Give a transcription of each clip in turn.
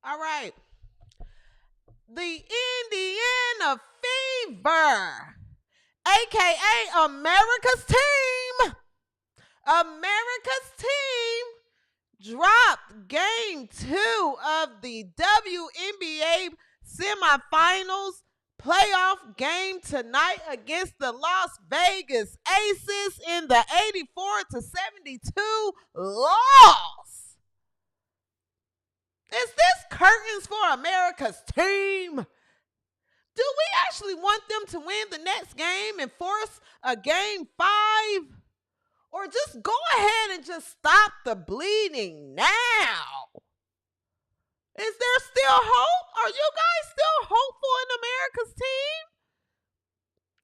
All right. The Indiana Fever, a.k.a. America's team. America's team dropped game 2 of the WNBA semifinals playoff game tonight against the Las Vegas Aces in the 84-72 loss. Is this curtains for America's team? Do we actually want them to win the next game and force a game 5? Or just go ahead and just stop the bleeding now? Is there still hope? Are you guys still hopeful in America's team?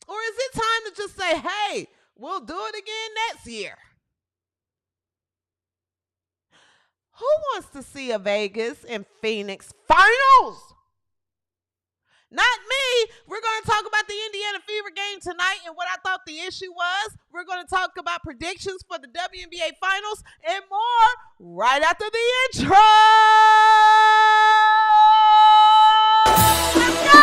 Or is it time to just say, hey, we'll do it again next year? Who wants to see a Vegas and Phoenix finals? Not me. We're going to talk about the Indiana Fever game tonight and what I thought the issue was. We're going to talk about predictions for the WNBA finals and more right after the intro. Let's go!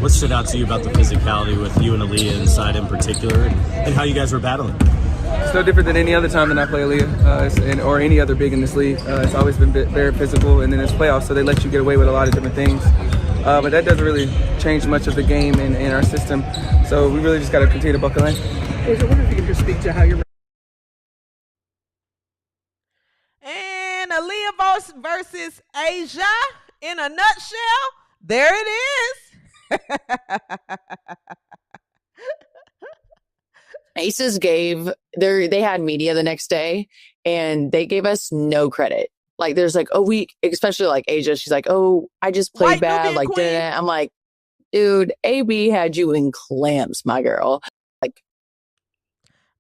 What stood out to you about the physicality with you and Aaliyah inside in particular, and how you guys were battling? It's no different than any other time that I play Aaliyah or any other big in this league. It's always been very physical, and then it's playoffs, so they let you get away with a lot of different things. But that doesn't really change much of the game and our system, so we really just got to continue to buckle in. I wonder if you could just speak to how you're... And Aaliyah versus Asia in a nutshell, there it is. Aces they had media the next day and they gave us no credit. Like there's like, oh, especially like Asia, she's like, oh, I just played bad. Like, I'm like, dude, AB had you in clamps, my girl. Like,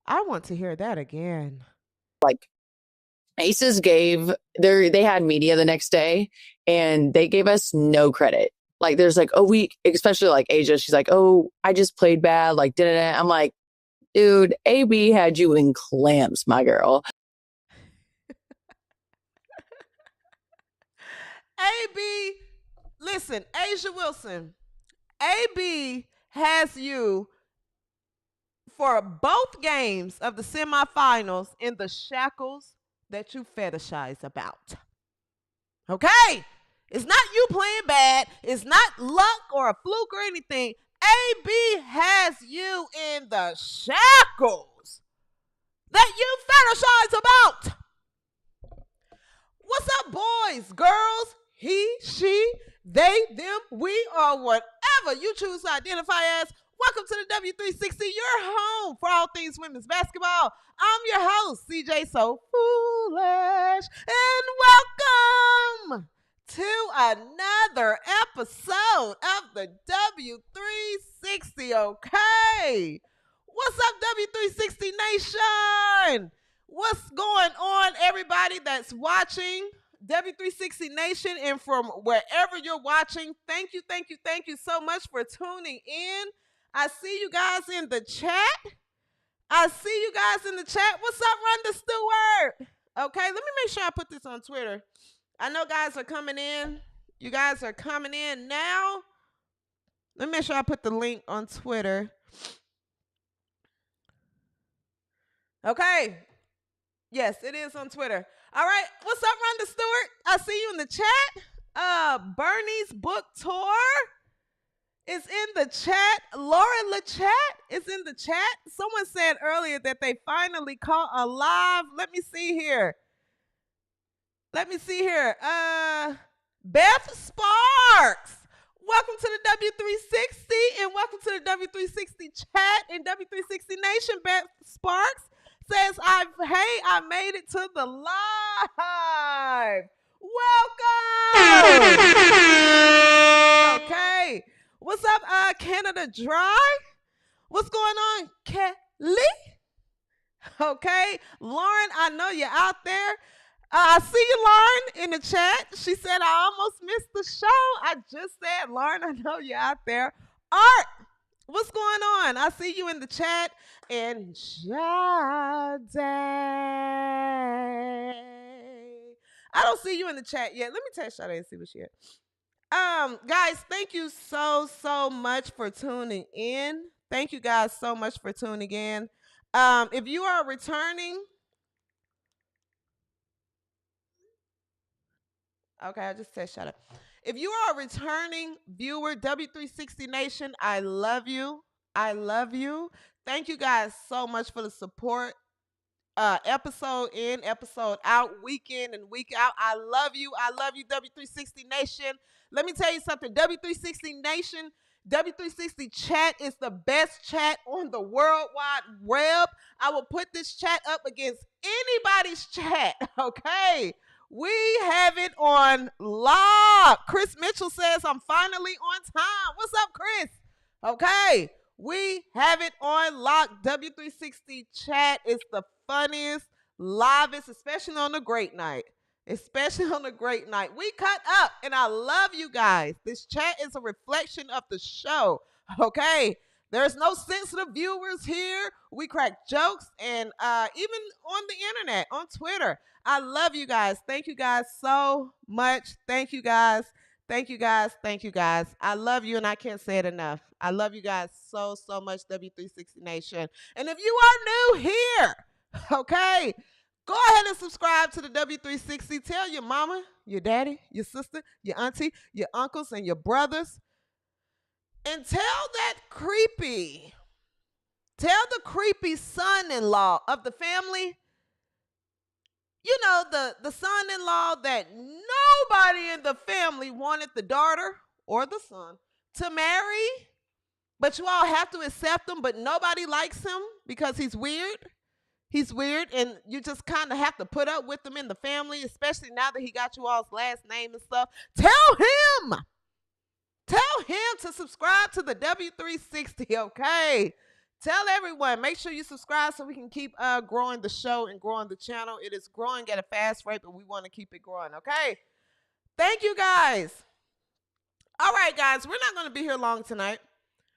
I want to hear that again. Like Aces they had media the next day and they gave us no credit. Like there's like, oh, especially like Asia, she's like, oh, I just played bad. Like, I'm like, dude, AB had you in clamps, my girl. AB, listen, Asia Wilson, AB has you for both games of the semifinals in the shackles that you fetishize about. Okay? It's not you playing bad. It's not luck or a fluke or anything. AB has you in the shackles that you fetishize about. What's up, boys, girls, he, she, they, them, we, or whatever you choose to identify as? Welcome to the W360, your home for all things women's basketball. I'm your host, CJSoFoolish, and welcome to another episode of the W360, okay? What's up, W360 Nation? What's going on, everybody that's watching W360 Nation and from wherever you're watching? Thank you so much for tuning in. I see you guys in the chat. What's up, Rhonda Stewart? Okay, let me make sure I put this on Twitter. I know guys are coming in. You guys are coming in now. Let me make sure I put the link on Twitter. Okay. Yes, it is on Twitter. All right. What's up, Rhonda Stewart? I see you in the chat. Bernie's book tour is in the chat. Laura LeChat is in the chat. Someone said earlier that they finally caught a live. Let me see here. Beth Sparks. Welcome to the W360 and welcome to the W360 chat and W360 Nation. Beth Sparks says, I made it to the live. Welcome. Okay. What's up, Canada Dry? What's going on, Kelly? Okay, Lauren, I know you're out there. I see you, Lauren, in the chat. She said, I almost missed the show. I just said, Lauren, I know you're out there. Art, what's going on? I see you in the chat. And Jade. I don't see you in the chat yet. Let me text Jade and see what she is. Guys, thank you so much for tuning in. Thank you guys so much for tuning in. If you are returning, okay, I just said shut up. If you are a returning viewer, W360 Nation, I love you. I love you. Thank you guys so much for the support. Episode in, episode out, week in and week out. I love you. I love you, W360 Nation. Let me tell you something. W360 Nation, W360 chat is the best chat on the World Wide Web. I will put this chat up against anybody's chat, okay? We have it on lock. Chris Mitchell says, I'm finally on time. What's up, Chris? Okay. We have it on lock. W360 chat is the funniest, livest, especially on a great night. Especially on a great night. We cut up, and I love you guys. This chat is a reflection of the show, okay? There's no sensitive viewers here. We crack jokes, and even on the internet, on Twitter. I love you guys. Thank you guys so much. Thank you guys. Thank you guys. Thank you guys. I love you, and I can't say it enough. I love you guys so much, W360 Nation. And if you are new here, okay, go ahead and subscribe to the W360. Tell your mama, your daddy, your sister, your auntie, your uncles, and your brothers. And tell the creepy son-in-law of the family, you know, the son-in-law that nobody in the family wanted the daughter or the son to marry, but you all have to accept him, but nobody likes him because he's weird. He's weird, and you just kind of have to put up with him in the family, especially now that he got you all's last name and stuff. Tell him to subscribe to the W360, okay? Tell everyone. Make sure you subscribe so we can keep growing the show and growing the channel. It is growing at a fast rate, but we want to keep it growing, okay? Thank you, guys. All right, guys, we're not going to be here long tonight.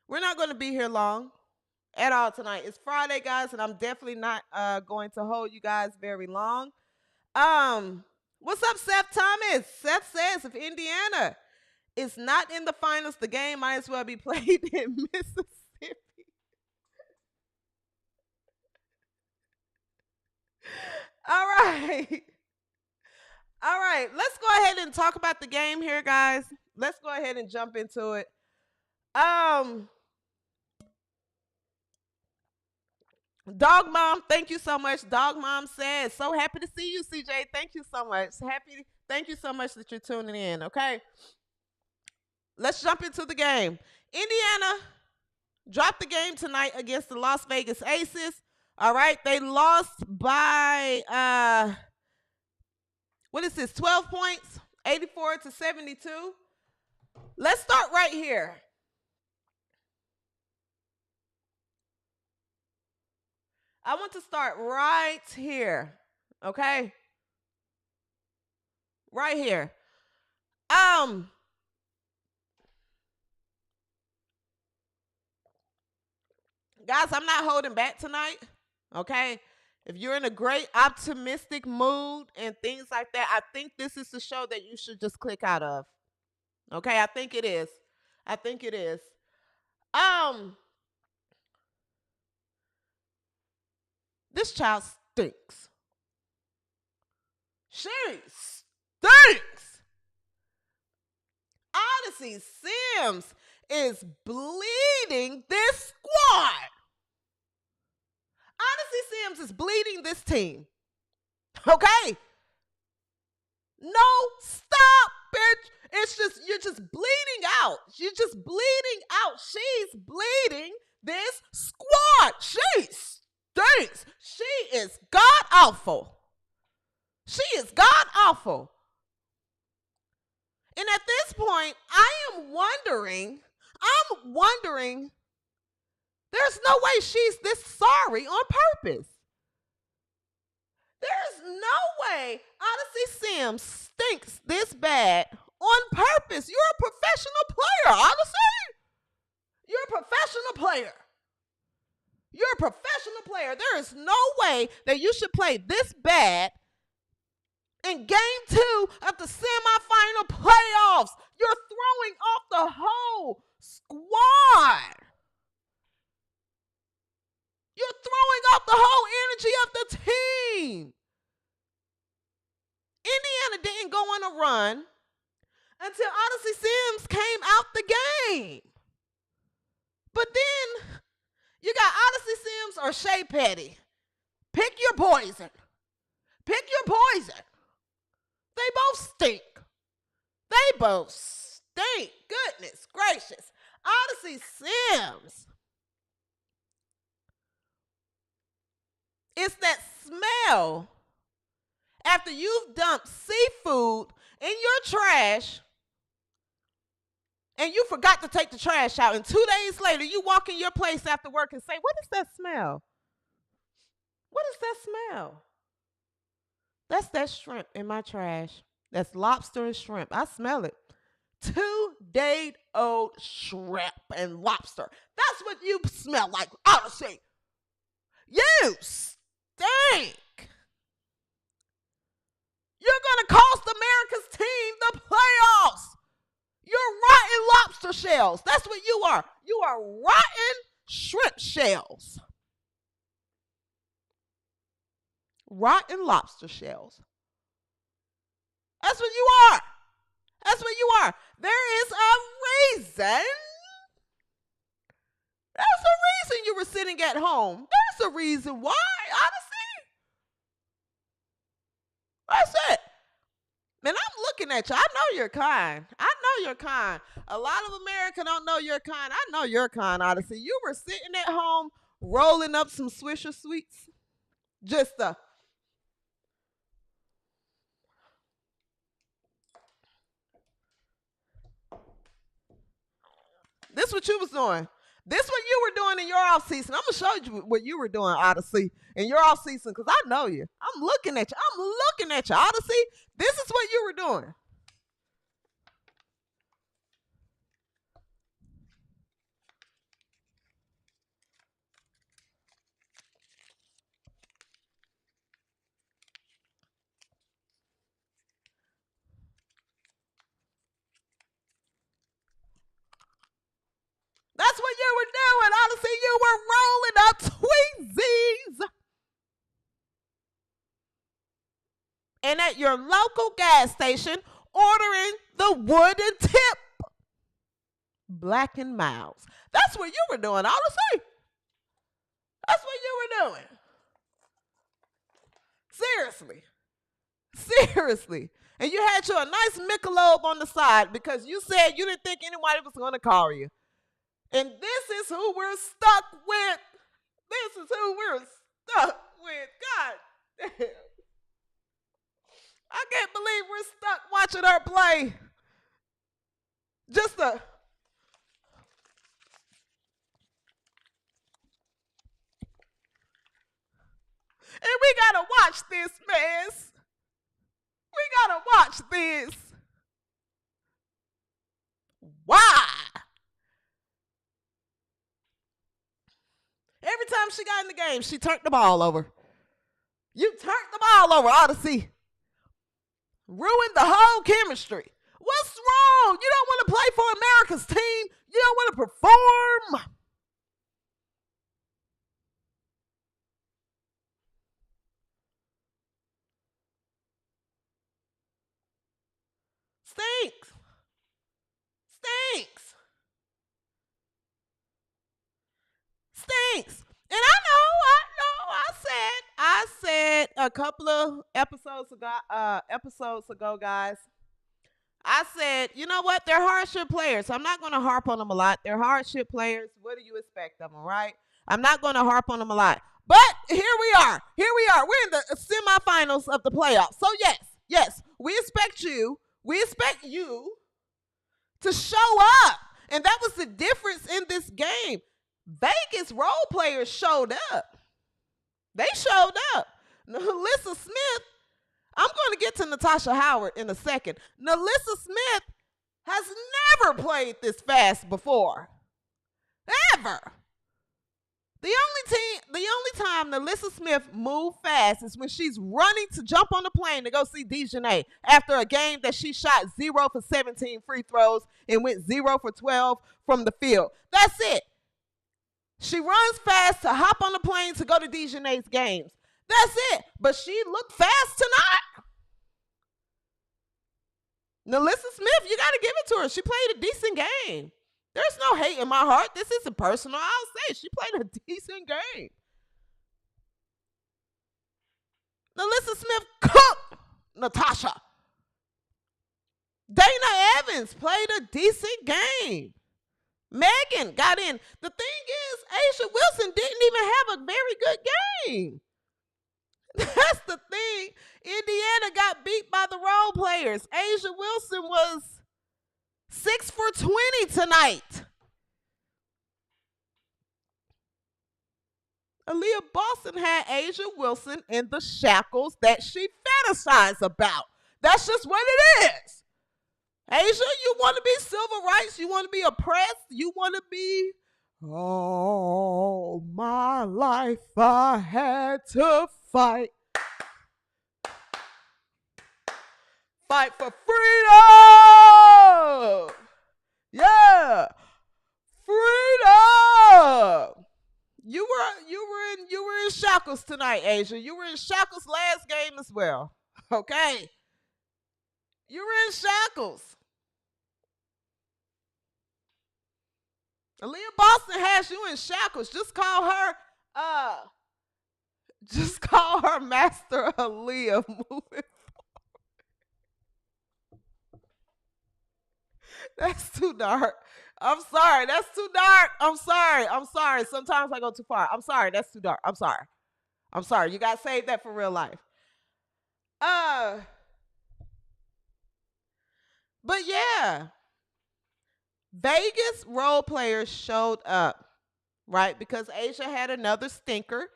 We're not going to be here long at all tonight. It's Friday, guys, and I'm definitely not going to hold you guys very long. What's up, Seth Thomas? Seth says if Indiana is not in the finals, the game might as well be played in Mississippi. All right. All right. Let's go ahead and talk about the game here, guys. Let's go ahead and jump into it. Dog Mom, thank you so much. Dog Mom says, so happy to see you, CJ. Thank you so much. Thank you so much that you're tuning in, okay? Let's jump into the game. Indiana dropped the game tonight against the Las Vegas Aces. All right, they lost by, 12 points, 84-72. Let's start right here. I want to start right here, okay? Right here. Guys, I'm not holding back tonight, okay? If you're in a great optimistic mood and things like that, I think this is the show that you should just click out of. Okay, I think it is. I think it is. This child stinks. She stinks. Odyssey Sims is bleeding this squad. Odyssey Sims is bleeding this team. Okay? No, stop, bitch. It's just, you're just bleeding out. You're just bleeding out. She's bleeding this squad. She stinks. She is god awful. She is god awful. And at this point, I'm I'm wondering, there's no way she's this sorry on purpose. There's no way Odyssey Sims stinks this bad on purpose. You're a professional player, Odyssey. You're a professional player. You're a professional player. There is no way that you should play this bad in game 2 of the semifinal playoffs. You're throwing off the whole squad. You're throwing off the whole energy of the team. Indiana didn't go on a run until Odyssey Sims came out the game. But then you got Odyssey Sims or Shea Petty. Pick your poison. Pick your poison. They both stink. They both stink. Goodness gracious. Odyssey Sims. It's that smell after you've dumped seafood in your trash and you forgot to take the trash out. And 2 days later, you walk in your place after work and say, what is that smell? What is that smell? That's that shrimp in my trash. That's lobster and shrimp. I smell it. 2-day-old shrimp and lobster. That's what you smell like, Odyssey. You stink. You're going to cost America's team the playoffs. You're rotten lobster shells. That's what you are. You are rotten shrimp shells. Rotten lobster shells. That's what you are. That's what you are. There is a reason. There's a reason you were sitting at home. There's a reason why, Odyssey. That's it. Man, I'm looking at you. I know you're kind. I know you're kind. A lot of America don't know you're kind. I know you're kind, Odyssey. You were sitting at home rolling up some Swisher Sweets. Just this what you was doing. This what you were doing in your off season. I'm gonna show you what you were doing, Odyssey, in your off season, because I know you. I'm looking at you. I'm looking at you, Odyssey. This is what you were doing. That's what you were doing, Odyssey. You were rolling up Tweezies. And at your local gas station, ordering the wooden tip. Black and Miles. That's what you were doing, Odyssey. That's what you were doing. Seriously. Seriously. And you had you a nice Michelob on the side because you said you didn't think anybody was going to call you. And this is who we're stuck with. This is who we're stuck with. God damn. I can't believe we're stuck watching her play. And we gotta watch this mess. We gotta watch this. Why? Every time she got in the game, she turned the ball over. You turned the ball over, Odyssey. Ruined the whole chemistry. What's wrong? You don't want to play for America's team. You don't want to perform. Stinks. Stinks. Stinks. And I said a couple of episodes ago, guys, I said, you know what? They're hardship players. I'm not going to harp on them a lot. They're hardship players. What do you expect of them, right? I'm not going to harp on them a lot. But here we are. We're in the semifinals of the playoffs. So yes, we expect you to show up. And that was the difference Vegas role players showed up. They showed up. Nalissa Smith, I'm going to get to Natasha Howard in a second. Nalissa Smith has never played this fast before. Ever. The only time Nalissa Smith moved fast is when she's running to jump on the plane to go see Dejanay after a game that she shot 0 for 17 free throws and went 0 for 12 from the field. That's it. She runs fast to hop on the plane to go to Dejanay's games. That's it. But she looked fast tonight. Nalissa Smith, you got to give it to her. She played a decent game. There's no hate in my heart. This isn't personal. I'll say she played a decent game. Nalissa Smith cooked Natasha. Dana Evans played a decent game. Megan got in. The thing is, A'ja Wilson didn't even have a very good game. That's the thing. Indiana got beat by the role players. A'ja Wilson was 6 for 20 tonight. Aaliyah Boston had A'ja Wilson in the shackles that she fantasized about. That's just what it is. A'ja, you want to be civil rights? You want to be oppressed? You want to be, all my life I had to fight. Fight for freedom. Yeah. Freedom. You were in shackles tonight, A'ja. You were in shackles last game as well. Okay. You were in shackles. Aaliyah Boston has you in shackles. Just call her Master Aaliyah moving. That's too dark. I'm sorry. That's too dark. I'm sorry. Sometimes I go too far. I'm sorry. That's too dark. I'm sorry. You got to save that for real life. But yeah, Vegas role players showed up, right? Because A'ja had another stinker.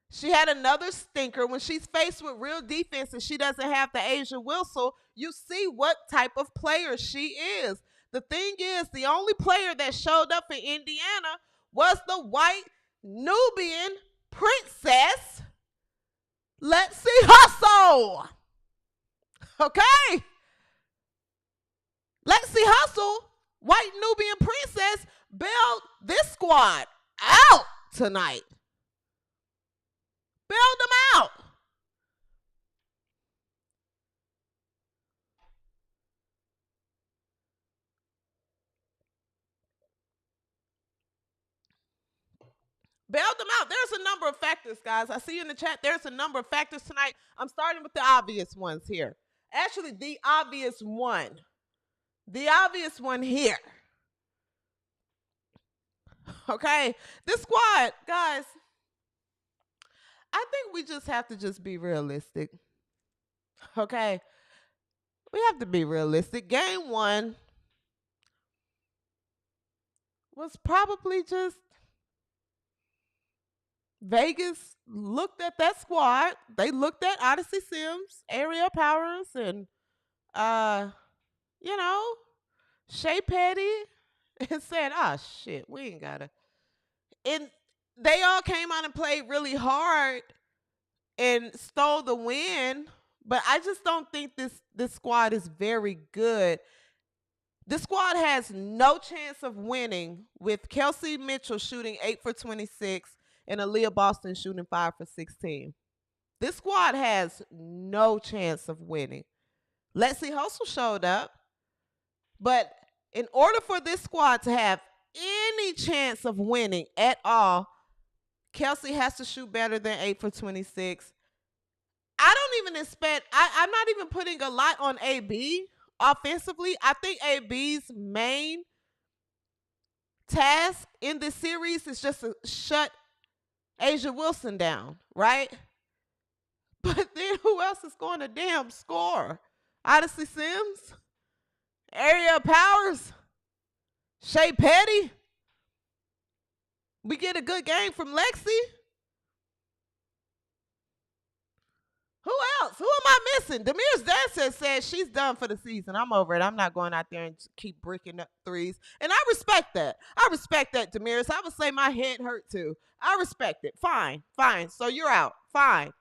She had another stinker. When she's faced with real defense and she doesn't have the A'ja Wilson, you see what type of player she is. The thing is, the only player that showed up for Indiana was the white Nubian princess, Let's See Hustle. Okay? Let's See Hustle, white Nubian princess, bailed this squad out tonight. Bailed them out. Bailed them out. There's a number of factors, guys. I see you in the chat. There's a number of factors tonight. I'm starting with the obvious ones here. Actually, the obvious one. The obvious one here. Okay? This squad, guys, I think we just have to just be realistic. Okay? We have to be realistic. Game 1 was probably just Vegas looked at that squad. They looked at Odyssey Sims, Ariel Powers, and Shea Petty, and said, shit, we ain't gotta. And they all came out and played really hard and stole the win. But I just don't think this squad is very good. This squad has no chance of winning with Kelsey Mitchell shooting 8 for 26 and Aaliyah Boston shooting 5 for 16. This squad has no chance of winning. Let's See Hustle showed up. But in order for this squad to have any chance of winning at all, Kelsey has to shoot better than 8 for 26. I don't even expect, I'm not even putting a lot on AB offensively. I think AB's main task in this series is just to shut A'ja Wilson down, right? But then who else is going to damn score? Odyssey Sims? Ariel Powers? Shea Petty? We get a good game from Lexi. Who else? Who am I missing? Demir's dad said she's done for the season. I'm over it. I'm not going out there and keep bricking up threes. And I respect that. I respect that, Demir's. I would say my head hurt too. I respect it. Fine. So you're out. Fine.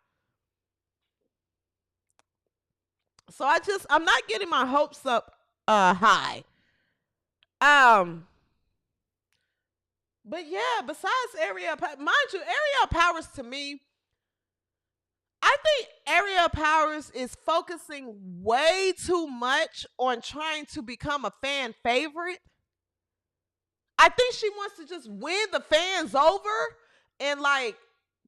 So I'm not getting my hopes up high. But yeah, besides Ariel, mind you, Ariel Powers to me, I think Ariel Powers is focusing way too much on trying to become a fan favorite. I think she wants to just win the fans over and like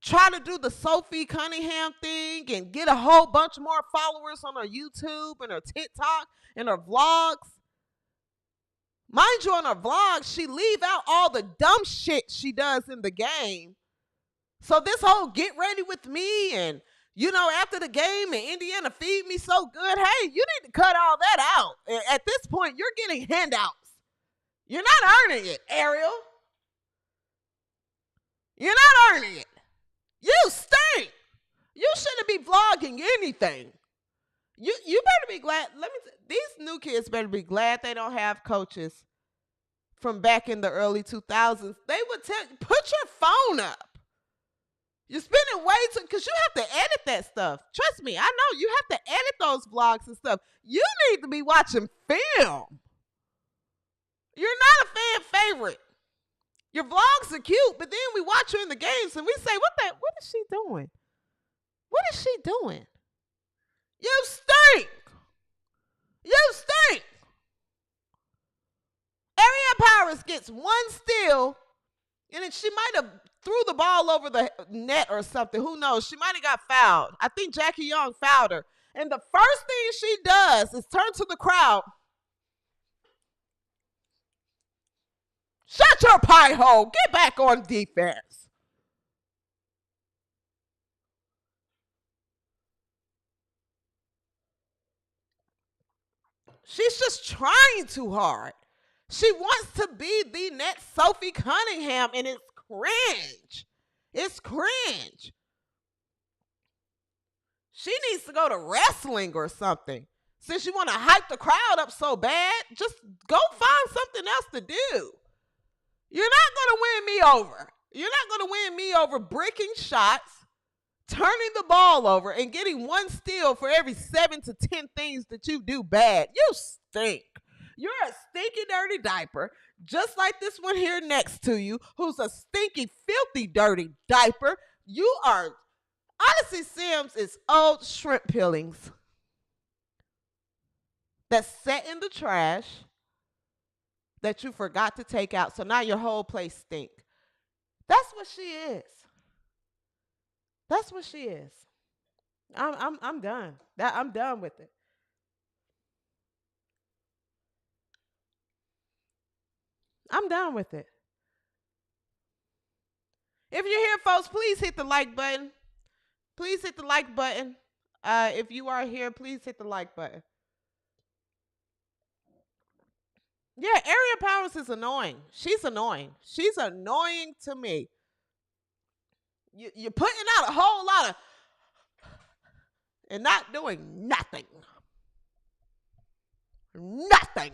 try to do the Sophie Cunningham thing and get a whole bunch more followers on her YouTube and her TikTok and her vlogs. Mind you, on her vlogs, she leave out all the dumb shit she does in the game. So this whole get ready with me and, you know, after the game and Indiana feed me so good, hey, you need to cut all that out. At this point, you're getting handouts. You're not earning it, Ariel. You're not earning it. You stink. You shouldn't be vlogging anything. You better be glad. These new kids better be glad they don't have coaches from back in the early 2000s. They would put your phone up. You're spending way too, because you have to edit that stuff. Trust me, I know you have to edit those vlogs and stuff. You need to be watching film. You're not a fan favorite. Your vlogs are cute, but then we watch you in the games and we say, what is she doing? What is she doing? You stink. You stink. Ariel Powers gets one steal, and then she might have threw the ball over the net or something. Who knows? She might have got fouled. I think Jackie Young fouled her. And the first thing she does is turn to the crowd. Shut your pie hole. Get back on defense. She's just trying too hard. She wants to be the next Sophie Cunningham, and it's cringe. It's cringe. She needs to go to wrestling or something. Since you want to hype the crowd up so bad, just go find something else to do. You're not going to win me over. You're not going to win me over bricking shots, turning the ball over, and getting one steal for every 7 to 10 things that you do bad. You stink. You're a stinky, dirty diaper, just like this one here next to you, who's a stinky, filthy, dirty diaper. You are, Odyssey Sims is old shrimp peelings that's set in the trash that you forgot to take out. So now your whole place stink. That's what she is. That's what she is. I'm done. I'm done with it. I'm done with it. If you're here, folks, please hit the like button. Please hit the like button. If you are here, please hit the like button. Yeah, Ariel Powers is annoying. She's annoying. She's annoying to me. You're putting out a whole lot of and not doing nothing. Nothing.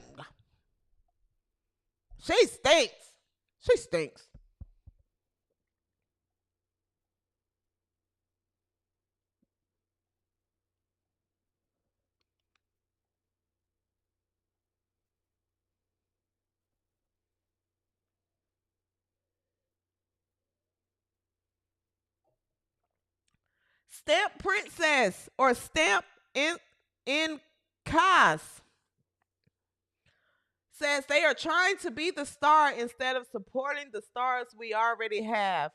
She stinks. She stinks. Stamp Princess or Stamp in Kaz says they are trying to be the star instead of supporting the stars we already have.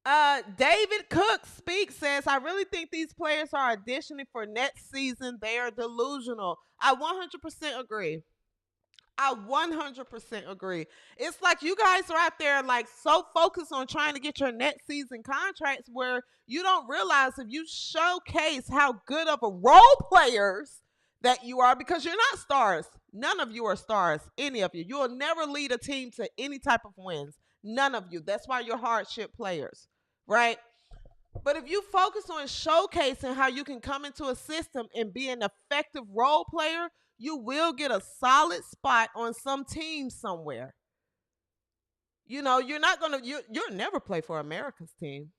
David Cook speaks, says, I really think these players are auditioning for next season. They are delusional. I 100% agree. I 100% agree. It's like you guys are out there like so focused on trying to get your next season contracts where you don't realize if you showcase how good of a role players that you are, because you're not stars. None of you are stars, any of you. You will never lead a team to any type of wins. None of you. That's why you're hardship players, right? But if you focus on showcasing how you can come into a system and be an effective role player, you will get a solid spot on some team somewhere. You know, you're not going to, you'll never play for America's team.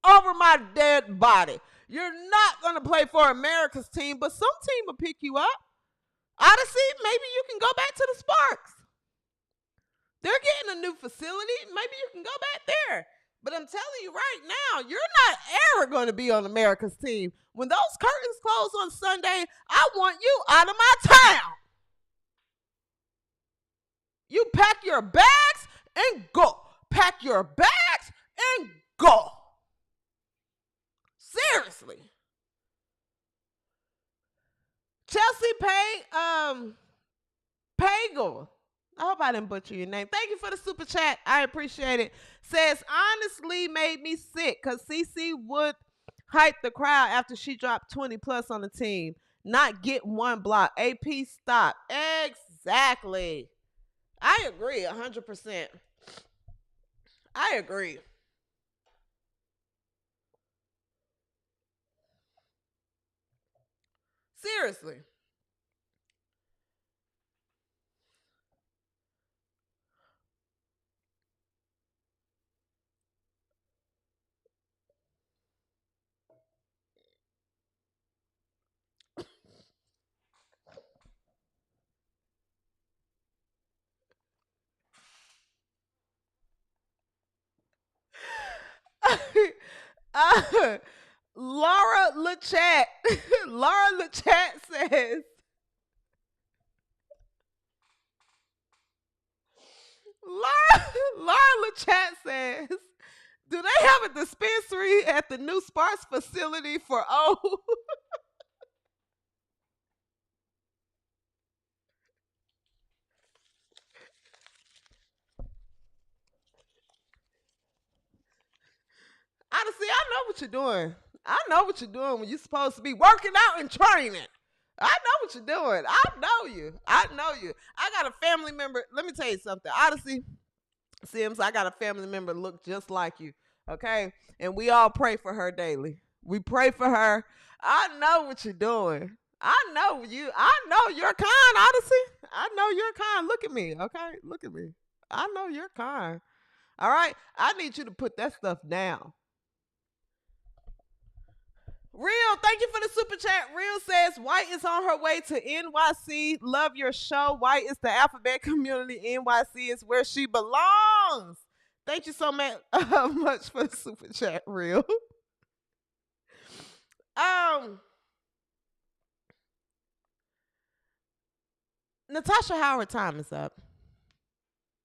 Over my dead body. You're not going to play for America's team, but some team will pick you up. Odyssey, maybe you can go back to the Sparks. They're getting a new facility. Maybe you can go back there. But I'm telling you right now, you're not ever going to be on America's team. When those curtains close on Sunday, I want you out of my town. You pack your bags and go. Pack your bags and go. Seriously. Chelsea Pagel. I hope I didn't butcher your name. Thank you for the super chat. I appreciate it. Says, honestly made me sick because CC would hype the crowd after she dropped 20 plus on the team. Not get one block. AP stop. Exactly. I agree 100%. I agree. Seriously. Laura LeChat. Laura LeChat says, Laura LeChat says, do they have a dispensary at the new Sparks facility for O? Honestly, I know what you're doing. I know what you're doing when you're supposed to be working out and training. I know what you're doing. I know you. I know you. I got a family member. Let me tell you something. Honestly, Sims, I got a family member look just like you. Okay? And we all pray for her daily. We pray for her. I know what you're doing. I know you. I know you're kind, Odyssey. I know you're kind. Look at me. Okay? Look at me. I know you're kind. All right? I need you to put that stuff down. Real, thank you for the super chat. Real says, White is on her way to NYC. Love your show. White is the alphabet community. NYC is where she belongs. Thank you so much for the super chat, Real. Natasha Howard time is up.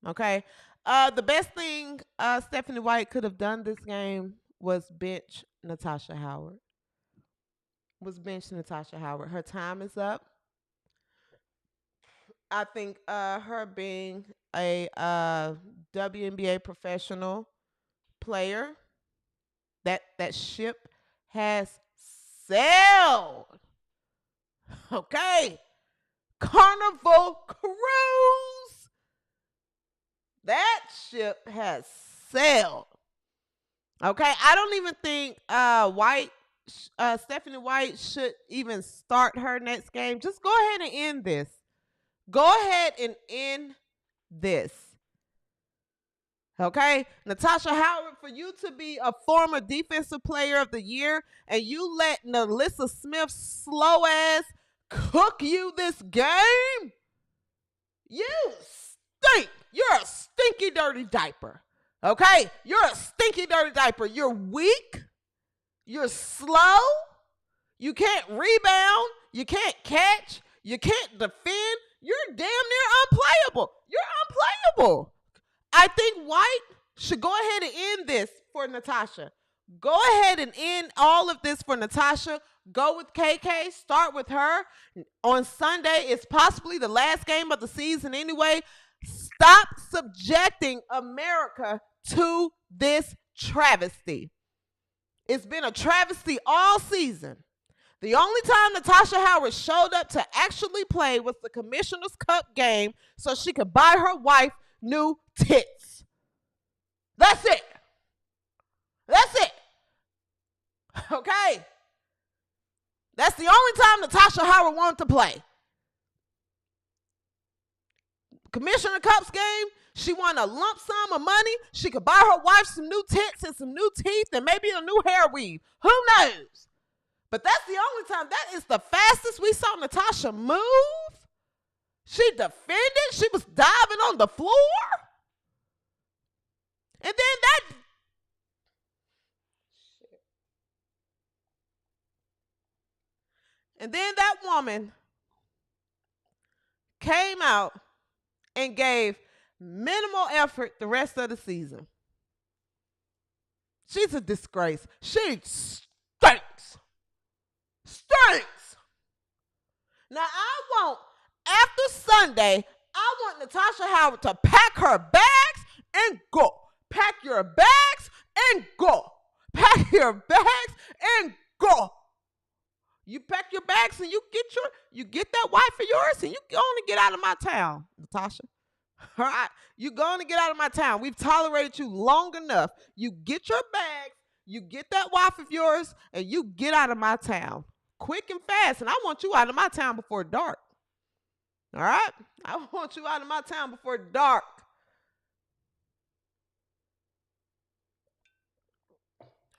Okay. The best thing Stephanie White could have done this game was bench Natasha Howard. Her time is up. I think her being a WNBA professional player, that ship has sailed. Okay. Carnival Cruise. That ship has sailed. Okay. I don't even think Stephanie White should even start her next game. Just go ahead and end this. Go ahead and end this. Okay? Natasha Howard, for you to be a former defensive player of the year and you let Nalissa Smith slow ass cook you this game, you stink. You're a stinky dirty diaper. Okay? You're a stinky dirty diaper. You're weak. You're slow. You can't rebound. You can't catch. You can't defend. You're damn near unplayable. You're unplayable. I think White should go ahead and end this for Natasha. Go ahead and end all of this for Natasha. Go with KK. Start with her. On Sunday, it's possibly the last game of the season anyway. Stop subjecting America to this travesty. It's been a travesty all season. The only time Natasha Howard showed up to actually play was the Commissioner's Cup game so she could buy her wife new tits. time Natasha Howard wanted to play. Commissioner Cup's game, she won a lump sum of money. She could buy her wife some new tits and some new teeth and maybe a new hair weave. Who knows? But that's the only time. That is the fastest we saw Natasha move. She defended. She was diving on the floor. And then that woman came out and gave minimal effort the rest of the season. She's a disgrace. She stinks. Stinks. Now after Sunday, I want Natasha Howard to pack her bags and go. Pack your bags and go. Pack your bags and go. You pack your bags and you get that wife of yours and you go on and get out of my town, Natasha. All right? You go on and get out of my town. We've tolerated you long enough. You get your bags, you get that wife of yours, and you get out of my town. Quick and fast. And I want you out of my town before dark. All right? I want you out of my town before dark.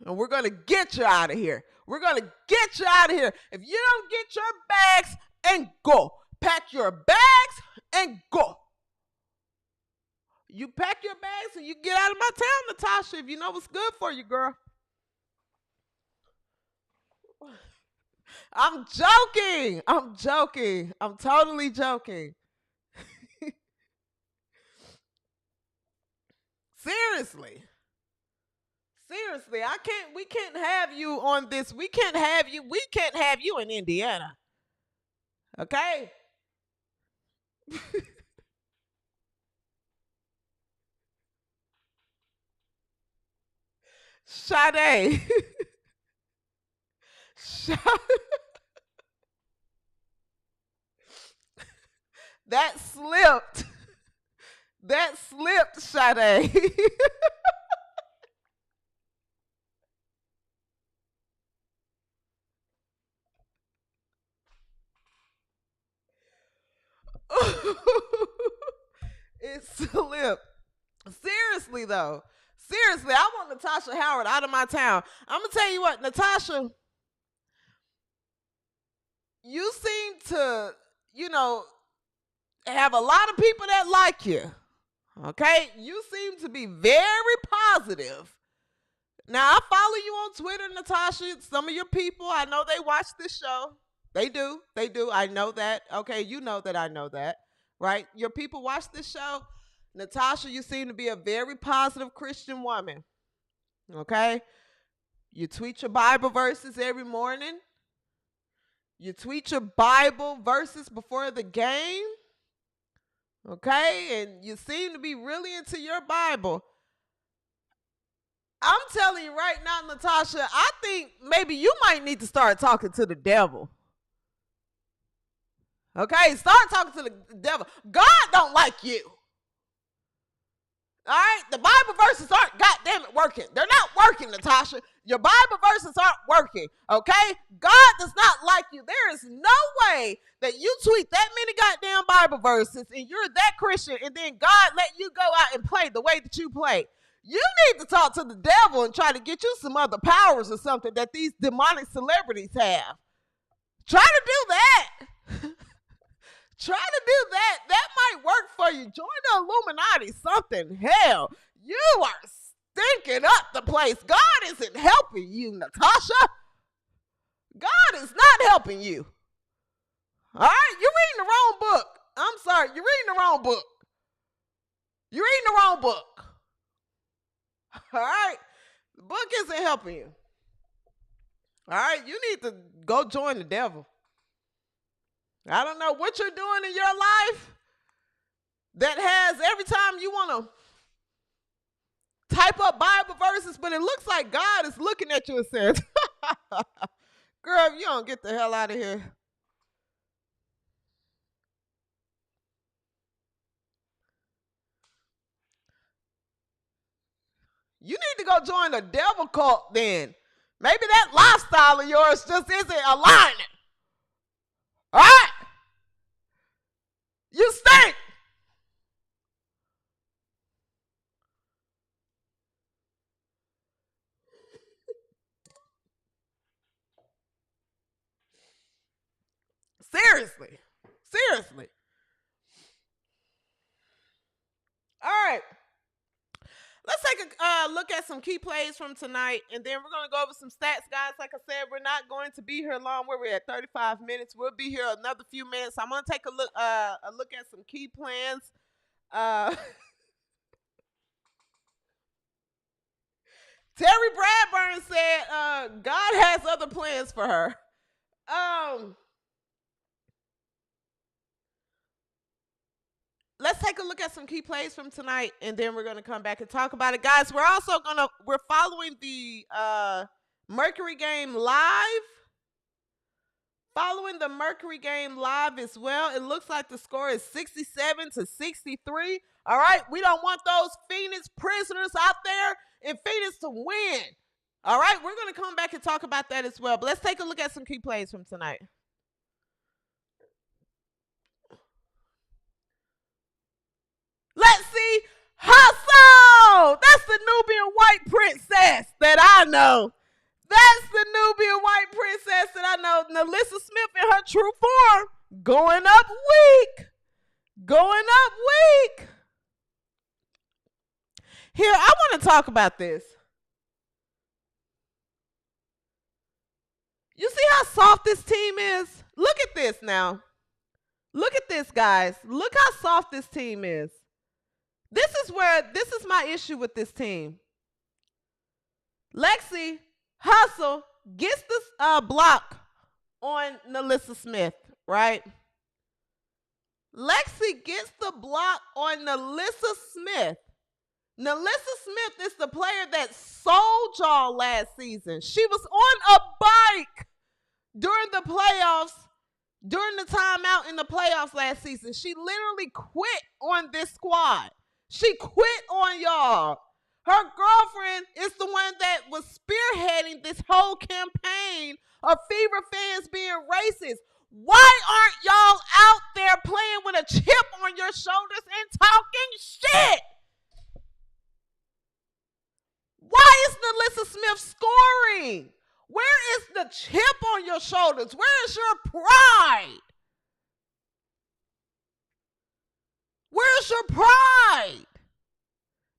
And we're going to get you out of here. We're going to get you out of here. If you don't get your bags and go. Pack your bags and go. You pack your bags and you get out of my town, Natasha, if you know what's good for you, girl. I'm joking. I'm joking. I'm totally joking. Seriously. Seriously, we can't have you on this. We can't have you in Indiana. Okay? Sade. That slipped. That slipped, Sade. It slipped. Seriously, though. Seriously, I want Natasha Howard out of my town. I'm going to tell you what, Natasha, you seem to, have a lot of people that like you. Okay? You seem to be very positive. Now, I follow you on Twitter, Natasha. Some of your people, I know they watch this show. They do. They do. I know that. Okay, you know that I know that. Right? Your people watch this show. Natasha, you seem to be a very positive Christian woman. Okay? You tweet your Bible verses every morning. You tweet your Bible verses before the game. Okay? And you seem to be really into your Bible. I'm telling you right now, Natasha, I think maybe you might need to start talking to the devil. Okay? Start talking to the devil. God don't like you. All right? The Bible verses aren't goddamn it working. They're not working, Natasha. Your Bible verses aren't working. Okay? God does not like you. There is no way that you tweet that many goddamn Bible verses and you're that Christian and then God let you go out and play the way that you play. You need to talk to the devil and try to get you some other powers or something that these demonic celebrities have. Try to do that. Try to do that. That might work for you. Join the Illuminati, something. Hell, you are stinking up the place. God isn't helping you, Natasha. God is not helping you. All right? You're reading the wrong book. I'm sorry. You're reading the wrong book. You're reading the wrong book. All right? The book isn't helping you. All right? You need to go join the devil. I don't know what you're doing in your life that has every time you want to type up Bible verses, but it looks like God is looking at you and says, girl, if you don't get the hell out of here. You need to go join the devil cult then. Maybe that lifestyle of yours just isn't aligning. All right? You stink. Seriously. Seriously. All right. Let's take a look at some key plays from tonight, and then we're going to go over some stats, guys. Like I said, we're not going to be here long. We're at 35 minutes. We'll be here another few minutes. I'm going to take a look at some key plans. Terry Bradburn said God has other plans for her. Let's take a look at some key plays from tonight, and then we're going to come back and talk about it. Guys, we're following the Mercury game live. Following the Mercury game live as well. It looks like the score is 67-63. All right, we don't want those Phoenix prisoners out there in Phoenix to win. All right, we're going to come back and talk about that as well. But let's take a look at some key plays from tonight. Let's see. Hustle! That's the Nubian white princess that I know. That's the Nubian white princess that I know. Nalissa Smith in her true form. Going up weak. Going up weak. Here, I want to talk about this. You see how soft this team is? Look at this now. Look at this, guys. Look how soft this team is. This is my issue with this team. Lexi Hustle gets this block on Nalissa Smith, right? Lexi gets the block on Nalissa Smith. Nalissa Smith is the player that sold y'all last season. She was on a bike during the playoffs, during the timeout in the playoffs last season. She literally quit on this squad. She quit on y'all. Her girlfriend is the one that was spearheading this whole campaign of Fever fans being racist. Why aren't y'all out there playing with a chip on your shoulders and talking shit? Why is Nalissa Smith scoring? Where is the chip on your shoulders? Where is your pride? Where's your pride?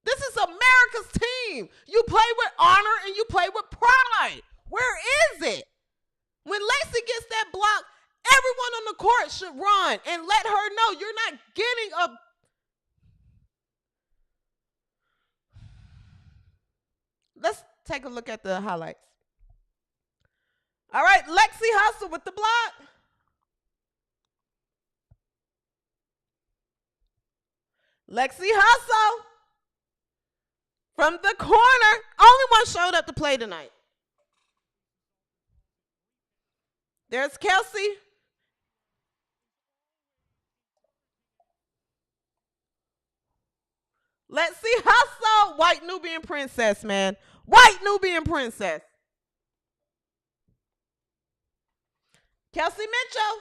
This is America's team. You play with honor and you play with pride. Where is it? When Lacey gets that block, everyone on the court should run and let her know you're not getting a... Let's take a look at the highlights. All right, Lexi Hustle with the block. Lexi Hustle from the corner. Only one showed up to play tonight. There's Kelsey. Let's see Hustle. White Nubian princess, man. White Nubian princess. Kelsey Mitchell.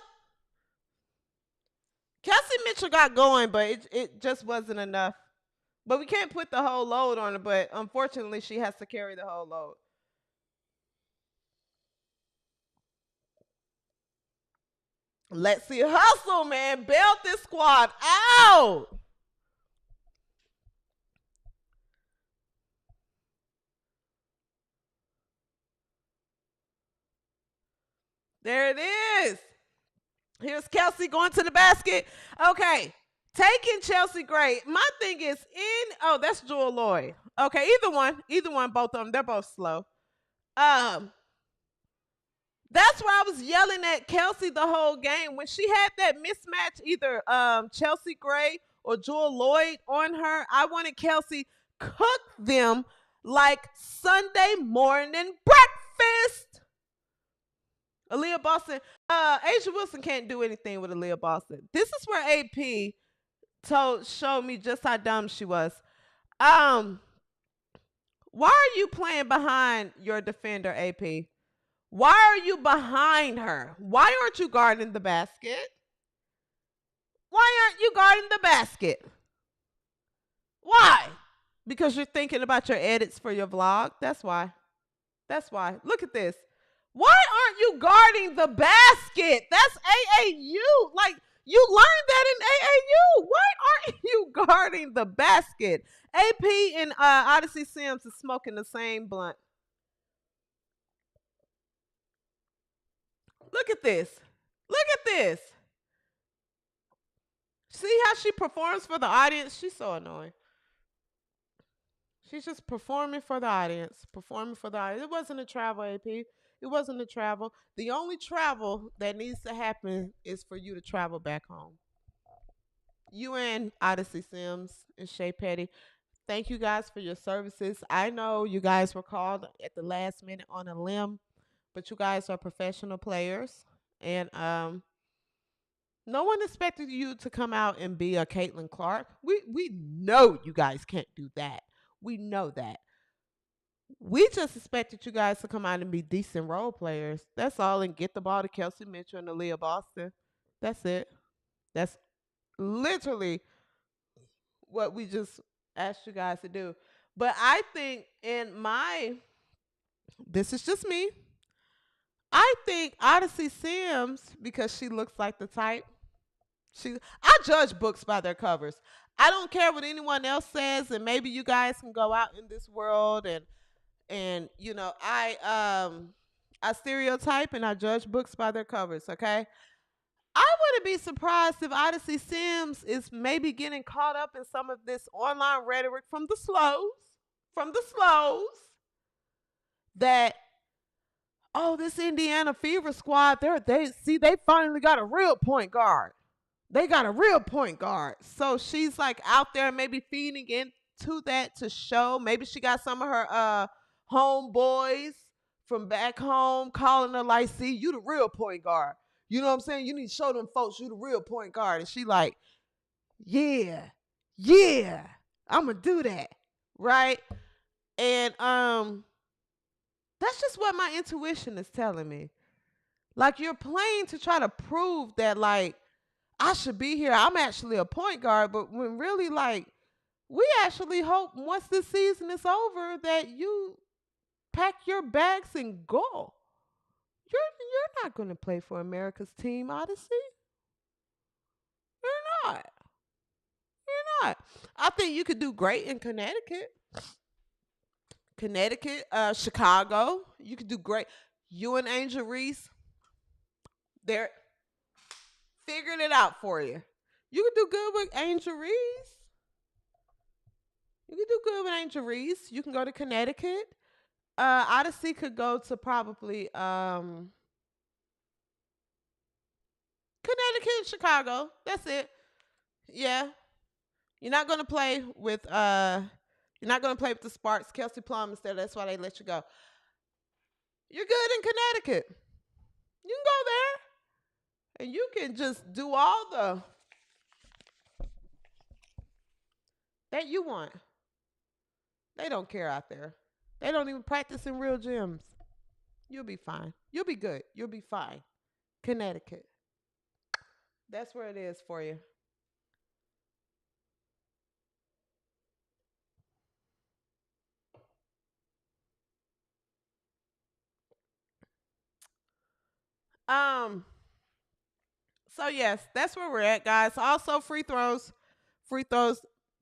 Kelsey Mitchell got going, but it just wasn't enough. But we can't put the whole load on her, but unfortunately, she has to carry the whole load. Let's see Hustle, man. Bailed this squad out. There it is. Here's Kelsey going to the basket. Okay, taking Chelsea Gray. My thing is that's Jewel Lloyd. Okay, either one, both of them. They're both slow. That's why I was yelling at Kelsey the whole game. When she had that mismatch, either Chelsea Gray or Jewel Lloyd on her, I wanted Kelsey cook them like Sunday morning breakfast. Aaliyah Boston. Asia Wilson can't do anything with Aaliyah Boston. This is where AP showed me just how dumb she was. Why are you playing behind your defender, AP? Why are you behind her? Why aren't you guarding the basket? Why aren't you guarding the basket? Why? Because you're thinking about your edits for your vlog. That's why. That's why. Look at this. Why aren't you guarding the basket? That's AAU. Like, you learned that in AAU. Why aren't you guarding the basket? AP and Odyssey Sims is smoking the same blunt. Look at this. Look at this. See how she performs for the audience? She's so annoying. She's just performing for the audience. Performing for the audience. It wasn't a travel, AP. It wasn't a travel. The only travel that needs to happen is for you to travel back home. You and Odyssey Sims and Shay Petty, thank you guys for your services. I know you guys were called at the last minute on a limb, but you guys are professional players. And no one expected you to come out and be a Caitlin Clark. We know you guys can't do that. We know that. We just expected you guys to come out and be decent role players. That's all, and get the ball to Kelsey Mitchell and Aaliyah Boston. That's it. That's literally what we just asked you guys to do. But I think this is just me, I think Odyssey Sims, because she looks like the type, I judge books by their covers. I don't care what anyone else says, and maybe you guys can go out in this world and you know, I stereotype and I judge books by their covers, okay? I wouldn't be surprised if Odyssey Sims is maybe getting caught up in some of this online rhetoric from the slows, that, oh, this Indiana Fever squad, they finally got a real point guard. They got a real point guard. So she's like out there maybe feeding into that to show. Maybe she got some of her homeboys from back home calling her like, see, you the real point guard. You know what I'm saying? You need to show them folks you the real point guard. And she like, yeah, I'm going to do that. Right? And that's just what my intuition is telling me. Like, you're playing to try to prove that, like, I should be here. I'm actually a point guard. But when really, like, we actually hope once this season is over that you pack your bags and go. You're not going to play for America's team, Odyssey. You're not. You're not. I think you could do great in Connecticut. Chicago. You could do great. You and Angel Reese, they're figuring it out for you. You could do good with Angel Reese. You can go to Connecticut. Odyssey could go to probably Connecticut, Chicago. That's it. Yeah. You're not gonna play with the Sparks. Kelsey Plum instead. That's why they let you go. You're good in Connecticut. You can go there. And you can just do all the that you want. They don't care out there. They don't even practice in real gyms. You'll be fine. You'll be good. You'll be fine. Connecticut. That's where it is for you. So yes, that's where we're at, guys. Also, free throws.